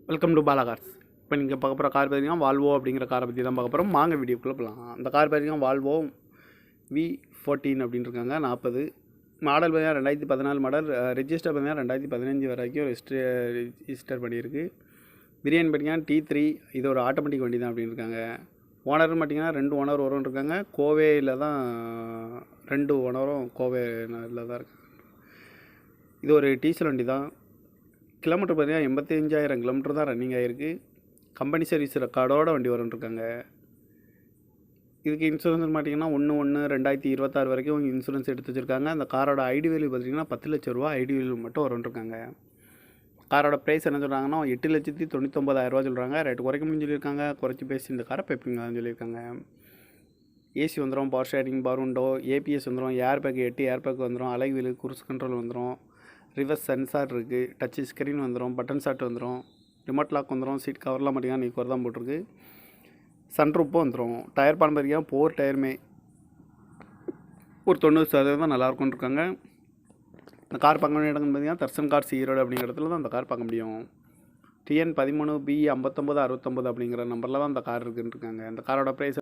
Welcome to Bala cars. இப்போ நீங்கள் பார்க்க போகிற கார் பார்த்தீங்கன்னா வால்வோ அப்படிங்கிற காரை பற்றி தான் பார்க்க போகிறோம். வாங்க வீடியோக்குள்ளே போகலாம். அந்த கார் பார்த்தீங்கன்னா வால்வோ V14 அப்படின்னு இருக்காங்க. 40 மாடல் பார்த்தீங்கன்னா 2014 மாடல். ரெஜிஸ்டர் பார்த்தீங்கன்னா 2015 வரைக்கும் ரெஜிஸ்டர் பண்ணியிருக்கு. பிரியாணி பார்த்தீங்கன்னா T3. இது ஒரு ஆட்டோமேட்டிக் வண்டி தான் அப்படின்னு இருக்காங்க. ஓனர்னு பார்த்தீங்கன்னா 2 ஓனர் வரும்னு இருக்காங்க. கோவையில் தான் 2 ஓனரும் கோவையில் தான் இருக்காங்க. இது ஒரு டீசல் வண்டி தான். கிலோமீட்டர் பார்த்தீங்கன்னா 85,000 கிலோமீட்டர் தான் ரன்னிங் ஆகிருக்கு. கம்பெனி சர்வீஸ் ரெக்கார்டோட வண்டி வரும்ன்ருக்காங்க. இதுக்கு இன்சூரன்ஸ் பார்த்தீங்கன்னா 1/1/2026 வரைக்கும் இன்சூரன்ஸ் எடுத்து வச்சுருக்காங்க. அந்த காரோட ஐடி வேல்யூ பார்த்தீங்கன்னா 10 லட்ச ரூபா ஐடி வேல்யூ மட்டும் வரும்ன்ருக்காங்க. காரோட ப்ரைஸ் என்ன சொல்கிறாங்கன்னா 8,99,000 சொல்கிறாங்க. ரேட்டு குறைக்க முடியும்னு சொல்லியிருக்காங்க. குறைச்சி பேசி இந்த காரை பெப்பிங்கன்னு சொல்லியிருக்காங்க. ஏசி வந்துடும், power sharing, power window, ABS வந்துடும், ஏர் பேக் 8 ஏர் பேக் வந்துடும், அலை வீலு, குரூஸ் கண்ட்ரோல் வந்துடும், ரிவர்ஸ் சென்சார் இருக்குது, டச் ஸ்க்ரீன் வந்துடும், பட்டன் ஷாட் வந்துடும், ரிமோட் லாக் வந்துடும், சீட் கவர்லாம் பார்த்தீங்கன்னா நீ தான் போட்டிருக்கு, சன்ரூப்பும் வந்துடும். டயர் பான் பார்த்தீங்கன்னா 4 டயருமே ஒரு 90% நல்லாயிருக்கும்னு இருக்காங்க. இந்த கார் பார்க்க வேண்டிய இடங்கள் பார்த்தீங்கன்னா தர்சன் கார்ஸ் ஈரோடு அப்படிங்கிற இடத்துல தான் அந்த கார் பார்க்க முடியும். TN 13B 5969 அப்படிங்கிற நம்பரில் தான் அந்த கார் இருக்குன்னு இருக்காங்க. இந்த காரோட ப்ரைஸ்